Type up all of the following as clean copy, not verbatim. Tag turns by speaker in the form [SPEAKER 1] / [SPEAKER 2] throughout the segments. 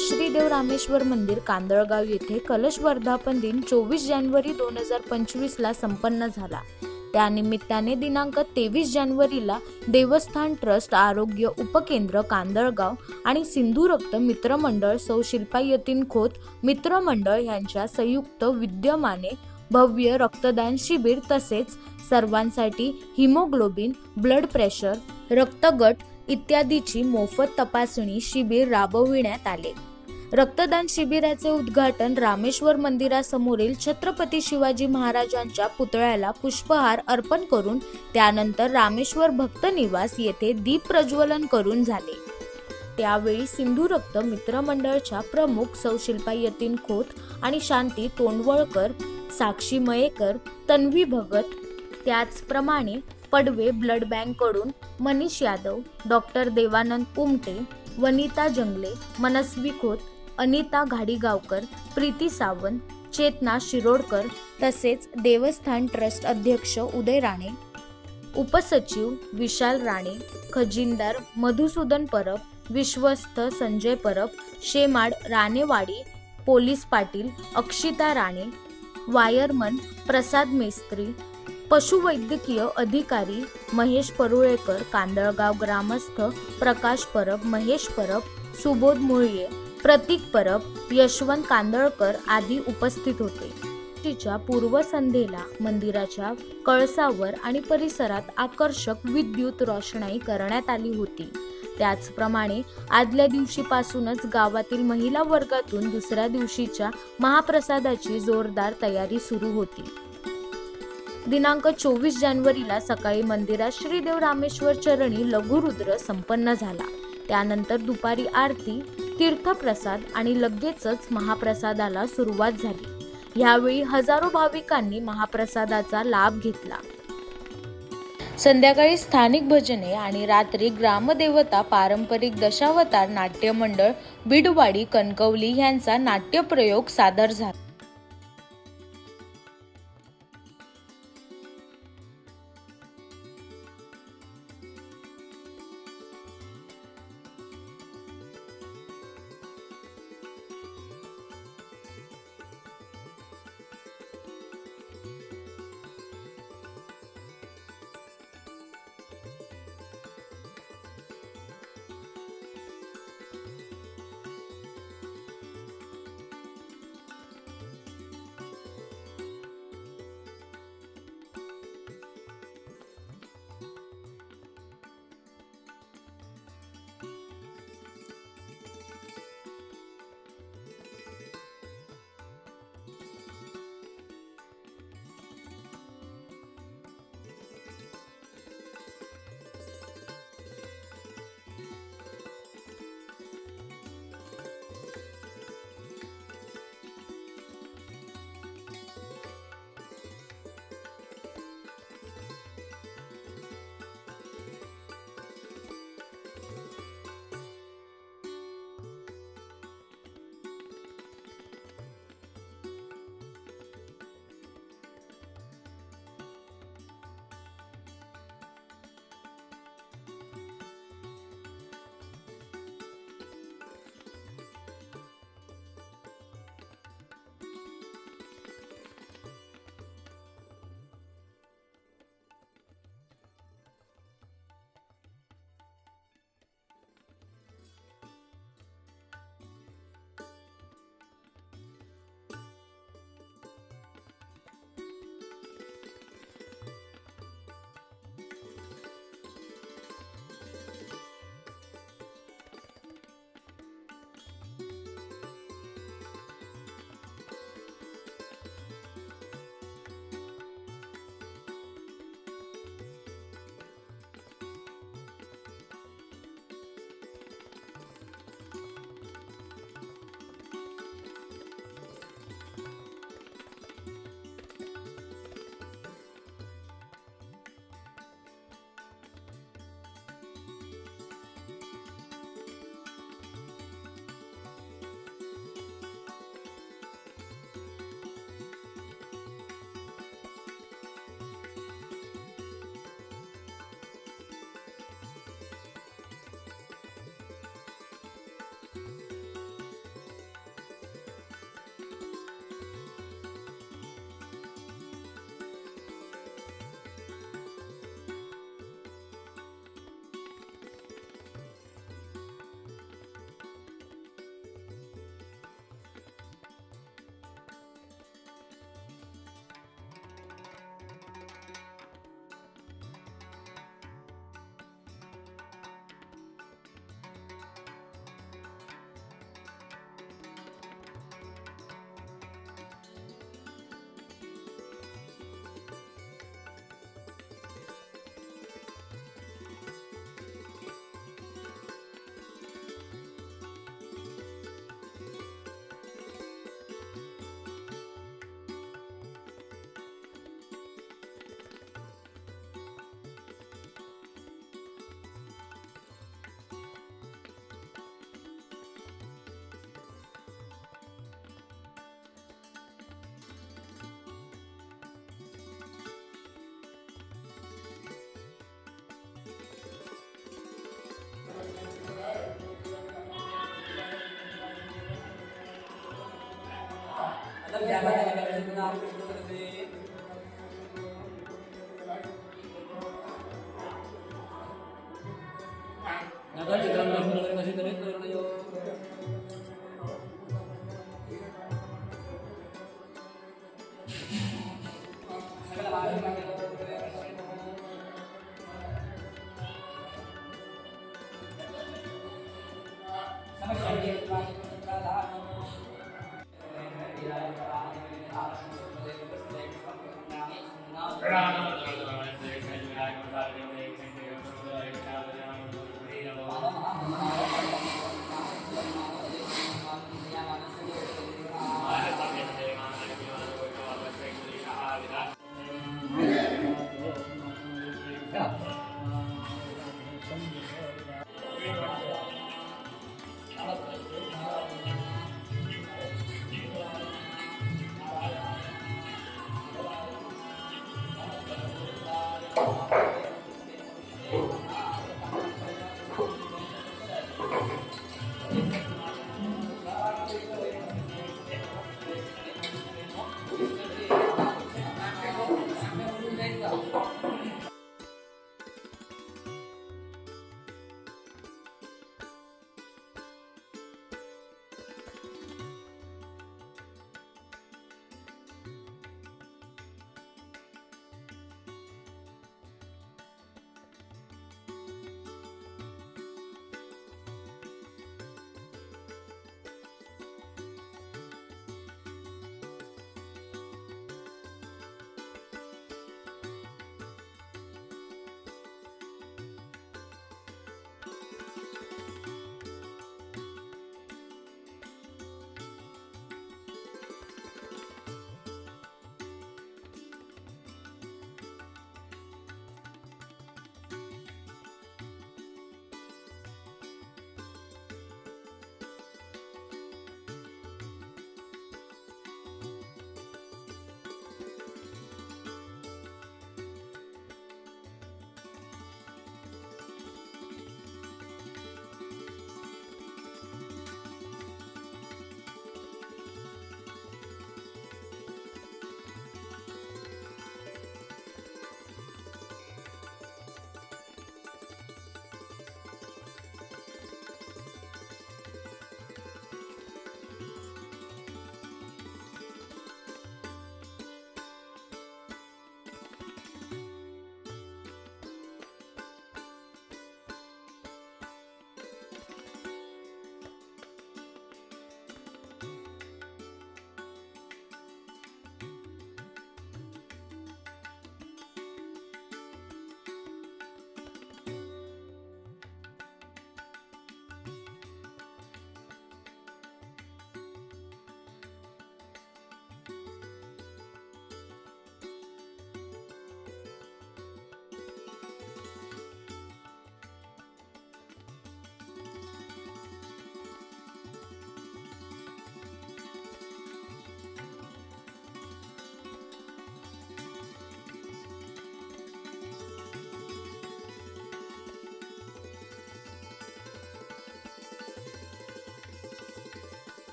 [SPEAKER 1] श्रीदेव रामेश्वर मंदिर कांदळगाव येथे कलश वर्धापन दिन 24 जानेवारी 2025 ला संपन्न झाला। त्यानिमित्ताने दिनांक 23 जानेवारीला देवस्थान ट्रस्ट आरोग्य उपकेंद्र कांदळगाव आणि सिंधू रक्त मित्र मंडळ सौ शिल्पा यतीन खोत मित्र मंडळ यांच्या संयुक्त विद्यमाने भव्य रक्तदान शिबिर तसेच सर्वांसाठी हिमोग्लोबिन, ब्लड प्रेशर, रक्तगट इत्यादीची मोफत तपासणी शिबिर राबविण्यात आले। रक्तदान शिबिराचे उद्घाटन रामेश्वर मंदिरासमोरील छत्रपती शिवाजी महाराजांच्या पुतळ्याला पुष्पहार अर्पण करून त्यानंतर रामेश्वर भक्त निवास येथे दीप प्रज्वलन करून झाले। त्यावेळी सिंधू रक्त मित्र मंडळच्या प्रमुख सौ शिल्पा यतीन खोत आणि शांती तोंडवळकर, साक्षी मयेकर, तन्वी भगत, त्याचप्रमाणे पडवे ब्लड बँक कडून मनीष यादव, डॉक्टर देवानंद उमटे, वनिता जंगले, मनस्वी खोत, अनिता घाडीगावकर, प्रीती सावंत, चेतना शिरोडकर तसेच देवस्थान ट्रस्ट अध्यक्ष उदय राणे, उपसचिव विशाल राणे, खजिनदार मधुसूदन परब, विश्वस्त संजय परब, शेमाड राणेवाडी, पोलीस पाटील अक्षिता राणे, वायरमन प्रसाद मेस्त्री, पशुवैद्यकीय अधिकारी महेश परुळेकर, कांदळगाव ग्रामस्थ प्रकाश परब, महेश परब, सुबोध मुळये, प्रतीक परब, यशवंत कांदळकर आदी उपस्थित होते। तिच्या पूर्वसंध्येला मंदिराच्या कळसावर आणि परिसरात आकर्षक विद्युत रोषणाई करण्यात आली होती। त्याचप्रमाणे आदल्या दिवशीपासूनच गावातील महिला वर्गातून दुसऱ्या दिवशीच्या महाप्रसादाची जोरदार तयारी सुरू होती। दिनांक 24 जानेवारीला सकाळी मंदिरात श्रीदेव रामेश्वर चरणी लघुरुद्र संपन्न झाला। त्यानंतर दुपारी आरती, तीर्थप्रसाद आणि लगेचच महाप्रसादाला सुरुवात झाली। यावेळी हजारो भाविकांनी महाप्रसादाचा लाभ घेतला। संध्याकाळी स्थानिक भजने आणि रात्री ग्रामदेवता पारंपरिक दशावतार नाट्य मंडळ बिडवाडी कणकवली यांचा नाट्यप्रयोग सादर झाला।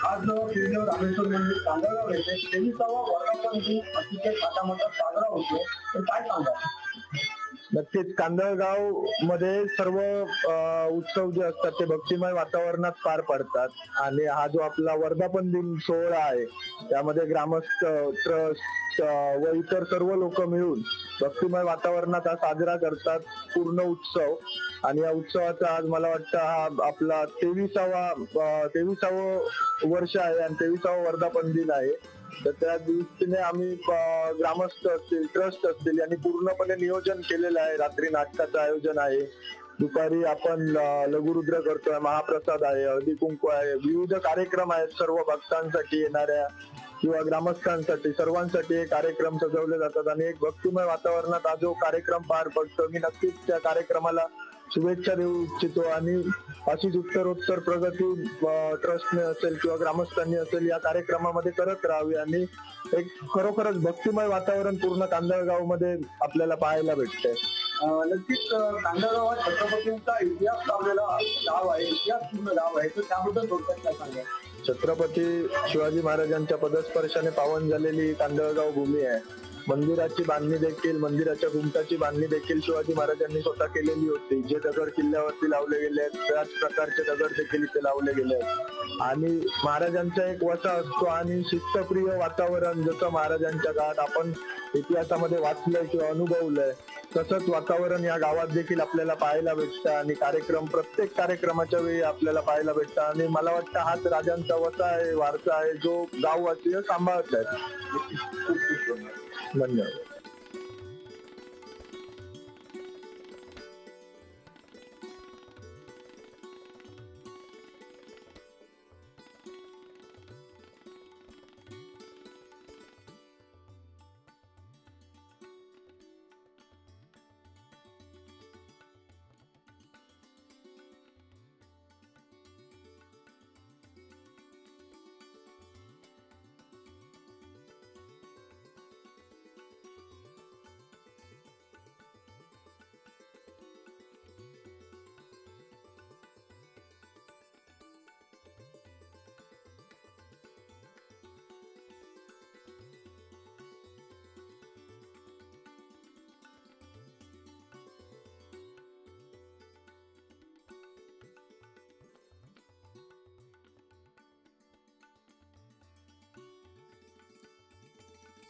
[SPEAKER 2] आज श्रीदेव रामेश्वर मंदिर कांदळगाव येथे 23वा वर्धापन दिन अतिशय थाटामाटात साजरा होतो. तर काय सांगा?
[SPEAKER 3] नक्कीच कांदळगाव मध्ये सर्व उत्सव जे असतात ते भक्तिमय वातावरणात पार पडतात आणि हा जो आपला वर्धापन दिन सोहळा आहे त्यामध्ये ग्रामस्थ ट्रस्ट व इतर सर्व लोक मिळून भक्तिमय वातावरणात हा साजरा करतात पूर्ण उत्सव. आणि या उत्सवाचा आज मला वाटतं हा आपला 23वावं वर्ष आहे आणि 23वावं वर्धापन दिन आहे. तर त्या दृष्टीने आम्ही ग्रामस्थ असतील ट्रस्ट असतील यांनी पूर्णपणे नियोजन केलेलं आहे. रात्री नाटकाचं आयोजन आहे, दुपारी आपण लघुरुद्र करतोय, महाप्रसाद आहे, हळदी कुंकू आहे, विविध कार्यक्रम आहेत सर्व भक्तांसाठी येणाऱ्या किंवा ग्रामस्थांसाठी सर्वांसाठी हे कार्यक्रम सजवले जातात आणि एक भक्तिमय वातावरणात हा जो कार्यक्रम पार पडतो मी नक्कीच त्या कार्यक्रमाला शुभेच्छा देऊ इच्छितो आणि अशीच उत्तरोत्तर प्रगती ट्रस्टने असेल किंवा ग्रामस्थांनी असेल या कार्यक्रमामध्ये करत राहावी आणि एक खरोखरच भक्तिमय वातावरण पूर्ण कांदळगाव मध्ये आपल्याला पाहायला भेटतंय.
[SPEAKER 2] नक्कीच कांदळगाव हा छत्रपतींचा इतिहास लावलेला गाव आहे, इतिहासपूर्ण गाव आहे. तर त्याबद्दल थोडक्यात काय सांगा?
[SPEAKER 3] छत्रपती शिवाजी महाराजांच्या पदस्पर्शाने पावन झालेली कांदळगाव भूमी आहे. मंदिराची बांधणी देखील मंदिराच्या घुमटाची बांधणी देखील शिवाजी महाराजांनी स्वतः केलेली होती. जे दगड किल्ल्यावरती लावले गेले आहेत त्याच प्रकारचे दगड देखील इथे लावले गेले आहेत आणि महाराजांचा एक वसा असतो आणि शिस्तप्रिय वातावरण जसं महाराजांच्या काळात आपण इतिहासामध्ये वाचलंय किंवा अनुभवलंय तसंच वातावरण या गावात देखील आपल्याला पाहायला भेटतं आणि कार्यक्रम प्रत्येक कार्यक्रमाच्या वेळी आपल्याला पाहायला भेटतं आणि मला वाटतं हाच राजांचा वसा आहे, वारसा आहे जो गाववासीय सांभाळत आहेत. धन्यवाद.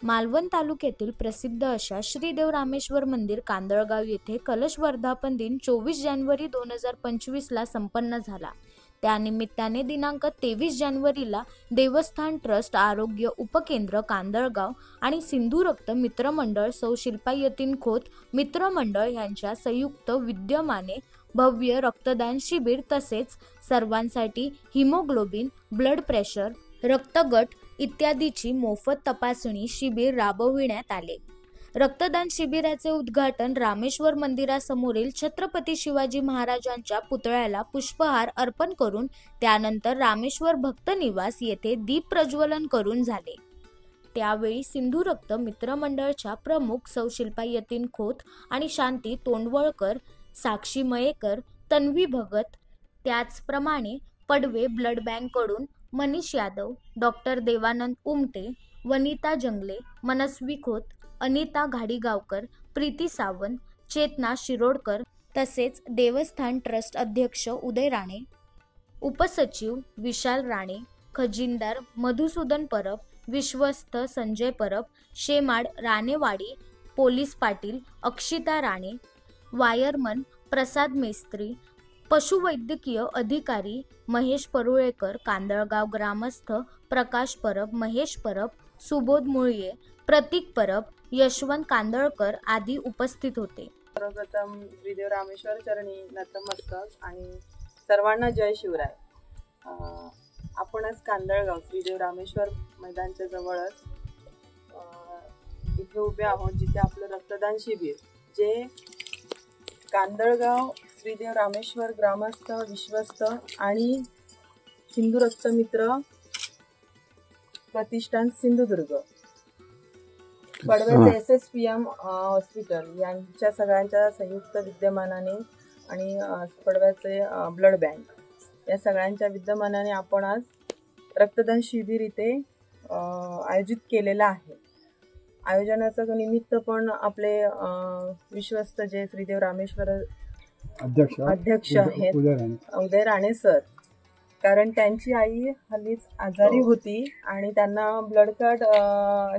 [SPEAKER 1] मालवण तालुक्यातील प्रसिद्ध अशा श्री देव रामेश्वर मंदिर कांदळगाव येथे कलश वर्धापन दिन 24 जानेवारी 2025ला संपन्न झाला. त्यानिमित्ताने दिनांक 23 जानेवारीला देवस्थान ट्रस्ट आरोग्य उपकेंद्र कांदळगाव आणि सिंधू रक्त मित्रमंडळ सौ शिल्पा यतीन खोत मित्रमंडळ यांच्या संयुक्त विद्यमाने भव्य रक्तदान शिबिर तसेच सर्वांसाठी हिमोग्लोबिन, ब्लड प्रेशर, रक्तगट इत्यादीची मोफत तपासणी शिबिर राबविण्यात आले. रक्तदान शिबिराचे उद्घाटन रामेश्वर मंदिरासमोरील छत्रपती शिवाजी महाराजांच्या पुतळ्याला पुष्पहार अर्पण करून त्यानंतर रामेश्वर भक्त निवास येथे दीप प्रज्वलन करून झाले. त्यावेळी सिंधू रक्त मित्रमंडळच्या प्रमुख सौ शिल्पा यतीन खोत आणि शांती तोंडवळकर, साक्षी मयेकर, तन्वी भगत, त्याचप्रमाणे पडवे ब्लड बँक कडून मनीष यादव, डॉक्टर देवानंद उमटे, वनिता जंगले, मनस्वी खोत, अनिता घाडीगावकर, प्रीती सावंत, चेतना शिरोडकर तसेच देवस्थान ट्रस्ट अध्यक्ष उदय राणे, उपसचिव विशाल राणे, खजिनदार मधुसूदन परब, विश्वस्त संजय परब, शेमाड राणेवाडी, पोलीस पाटील अक्षिता राणे, वायरमन प्रसाद मेस्त्री, पशुवैद्यकीय अधिकारी महेश परुळेकर, कांदळगाव ग्रामस्थ प्रकाश परब, महेश परब, सुबोध मुळये, प्रतीक परब, यशवंत कांदळकर आदी उपस्थित होते.
[SPEAKER 4] सर्वप्रथम श्रीदेव रामेश्वर चरणी नतमस्तक आणि सर्वांना जय शिवराय. आपणच कांदळगाव श्रीदेव रामेश्वर मैदानच्या जवळच इथे उभे आहोत, जिथे आपलं रक्तदान शिबिर जे कांदळगाव श्रीदेव रामेश्वर ग्रामस्थ विश्वस्त आणि सिंधू रक्त मित्र प्रतिष्ठान सिंधुदुर्ग, पडव्याचे SSPM हॉस्पिटल यांच्या सगळ्यांच्या संयुक्त विद्यमानाने आणि पडव्याचे ब्लड बँक या सगळ्यांच्या विद्यमानाने आपण आज रक्तदान शिबिर इथे आयोजित केलेलं आहे. आयोजनाचं निमित्त पण आपले विश्वस्त जे श्रीदेव रामेश्वर अध्यक्ष आहेत उदय राणे सर, कारण त्यांची आई हल्लीच आजारी होती आणि त्यांना ब्लड कार्ड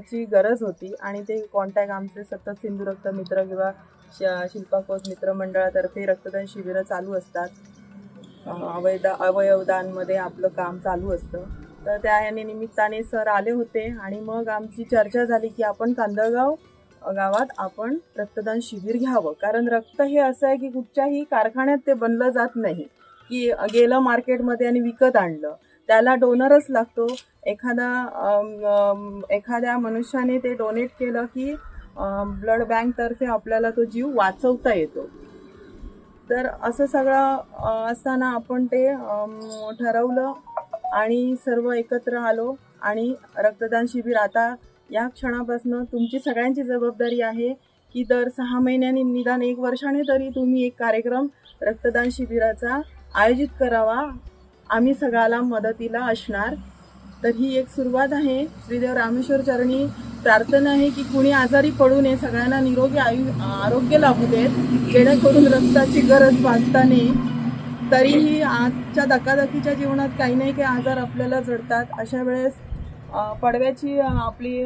[SPEAKER 4] ची गरज होती आणि ते कॉन्टॅक्ट आमचे सतत सिंधू रक्त मित्र किंवा शिल्पा खोत मित्र मंडळातर्फे रक्तदान शिबिरं चालू असतात. अवयवदानमध्ये आपलं काम चालू असतं. तर त्या निमित्ताने सर आले होते आणि मग आमची चर्चा झाली की आपण कांदळगाव गावात आपण रक्तदान शिबिर घ्यावं, कारण रक्त हे असं आहे की कुठच्याही कारखान्यात ते बनलं जात नाही की गेलं मार्केटमध्ये आणि विकत आणलं, त्याला डोनरच लागतो. एखाद्या मनुष्याने ते डोनेट केलं की ब्लड बँक तर्फे आपल्याला तो जीव वाचवता येतो. तर असं सगळं असताना आपण ते ठरवलं आणि सर्व एकत्र आलो आणि रक्तदान शिबिर आता या क्षणापासून तुमची सगळ्यांची जबाबदारी आहे की दर 6 महिन्यांनी निदान 1 वर्षाने तरी तुम्ही एक कार्यक्रम रक्तदान शिबिराचा आयोजित करावा. आम्ही सगळ्याला मदतीला असणार. तर ही एक सुरुवात आहे. श्रीदेव रामेश्वर चरणी प्रार्थना आहे की कुणी आजारी पडू नये, सगळ्यांना निरोगी आरोग्य लाभू देत, जेणेकरून रक्ताची गरज भासता नये. तरीही आजच्या धकाधकीच्या जीवनात काही नाही काही आजार आपल्याला जडतात. अशा वेळेस पडव्याची आपली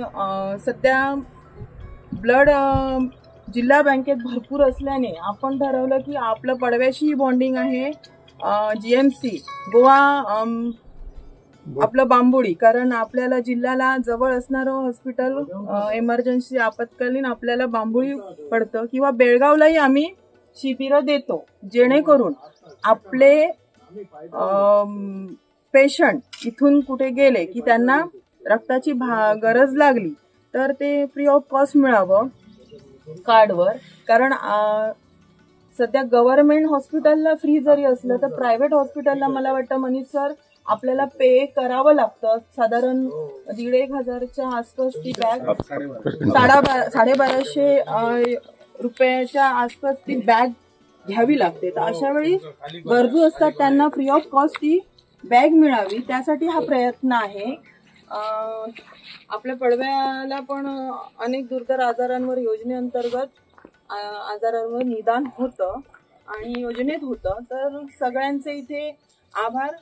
[SPEAKER 4] सध्या ब्लड जिल्हा बँकेत भरपूर असल्याने आपण ठरवलं की आपलं पडव्याशी बॉन्डिंग आहे GMC गोवा आपलं बांबोडी, कारण आपल्याला जिल्ह्याला जवळ असणारं हॉस्पिटल इमर्जन्सी आपत्कालीन आपल्याला बांबोडी पडतं किंवा बेळगावलाही आम्ही शिबिरं देतो, जेणेकरून आपले पेशंट इथून कुठे गेले की त्यांना रक्ताची गरज लागली तर ते फ्री ऑफ कॉस्ट मिळावं कार्डवर. कारण सध्या गव्हर्नमेंट हॉस्पिटलला फ्री जरी असलं तर प्रायव्हेट हॉस्पिटलला मला वाटतं मनीष सर आपल्याला पे करावं लागतं. साधारण 1,500च्या आसपास ती बॅग 1250 रुपयाच्या आसपास ती बॅग घ्यावी लागते. तर अशा वेळी गरजू असतात त्यांना फ्री ऑफ कॉस्ट ती बॅग मिळावी, त्यासाठी हा प्रयत्न आहे. आपल्या पडव्याला पण अनेक दुर्धर आजारांवर योजनेअंतर्गत आजारांवर निदान होतं आणि योजनेत होतं. तर सगळ्यांचे इथे आभार,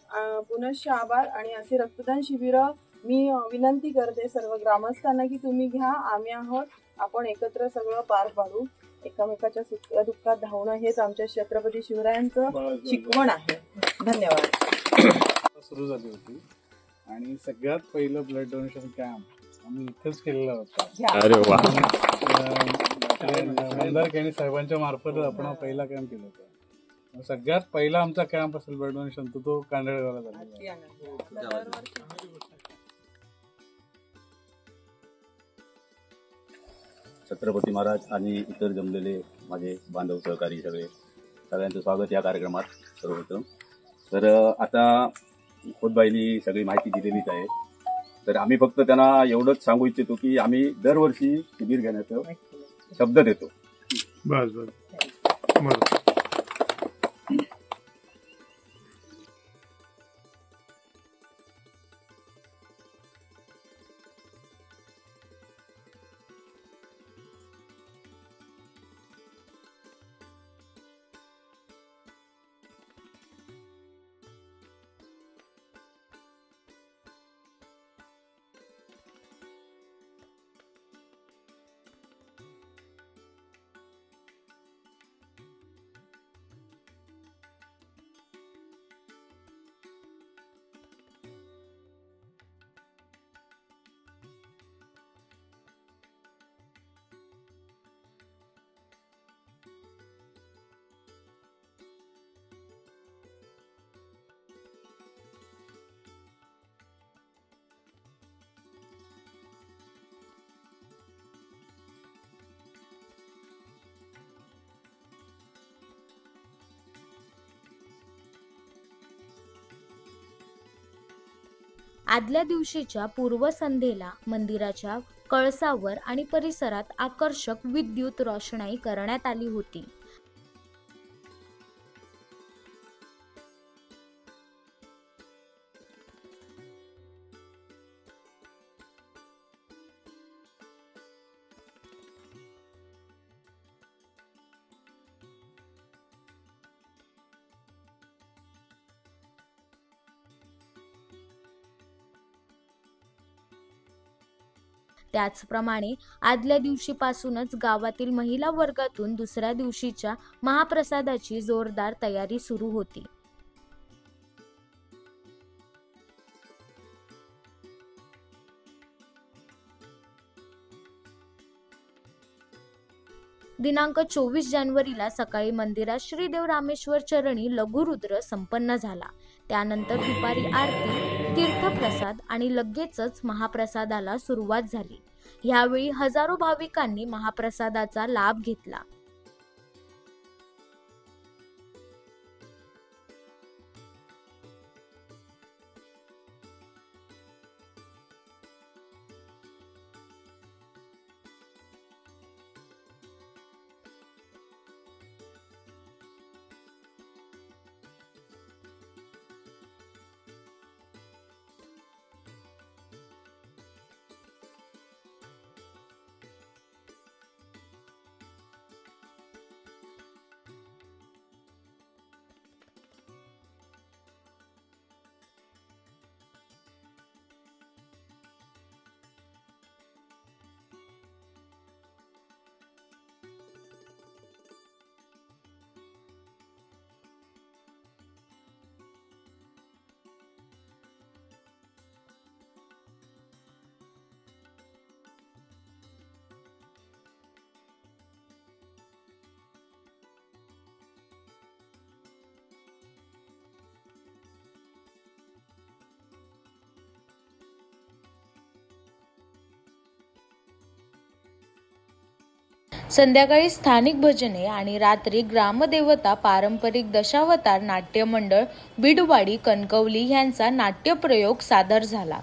[SPEAKER 4] पुनश्च आभार. आणि असे रक्तदान शिबिरं मी विनंती करते सर्व ग्रामस्थांना की तुम्ही घ्या, आम्ही आहोत, आपण एकत्र सगळं पार पाडू. एकमेकाच्या सुख दुःखात धावणं हेच आमच्या छत्रपती शिवरायांचं शिकवण आहे. धन्यवाद.
[SPEAKER 5] सुरू झाली होती आणि सगळ्यात पहिलं ब्लड डोनेशन कॅम्प आम्ही इथेच केलेला होता.
[SPEAKER 6] अरे वा.
[SPEAKER 5] मंदार केणी साहेबांच्या मार्फत आपण पहिला कॅम्प केला होता. सगळ्यात पहिला आमचा कॅम्प असेल ब्लड डोनेशन तो कांदळगावला झालेला.
[SPEAKER 6] छत्रपती महाराज आणि इतर जमलेले माझे बांधव सहकारी सगळ्यांचं स्वागत या कार्यक्रमात सर्वप्रथम. तर आता खोतबाईंनी सगळी माहिती दिलेलीच आहे. तर आम्ही फक्त त्यांना एवढंच सांगू इच्छितो की आम्ही दरवर्षी शिबिर घेण्याचा शब्द देतो.
[SPEAKER 5] बस.
[SPEAKER 1] आदल्या दिवशीच्या पूर्वसंध्येला मंदिराच्या कळसावर आणि परिसरात आकर्षक विद्युत रोषणाई करण्यात आली होती. त्याचप्रमाणे आदल्या दिवशीपासूनच गावातील महिला वर्गातून दुसऱ्या दिवशीच्या महाप्रसादाची जोरदार तयारी सुरू होती. दिनांक 24 जानेवारीला सकाळी मंदिरात श्रीदेव रामेश्वर चरणी लघुरुद्र संपन्न झाला. त्यानंतर दुपारी आरती, तीर्थप्रसाद आणि लगेचच महाप्रसादाला सुरुवात झाली. यावेळी हजारो भाविकांनी महाप्रसादाचा लाभ घेतला. संध्याकाळी स्थानिक भजने आणि रात्री ग्रामदेवता पारंपरिक दशावतार नाट्य मंडळ बिडवाडी कणकवली यांचा नाट्यप्रयोग सादर झाला.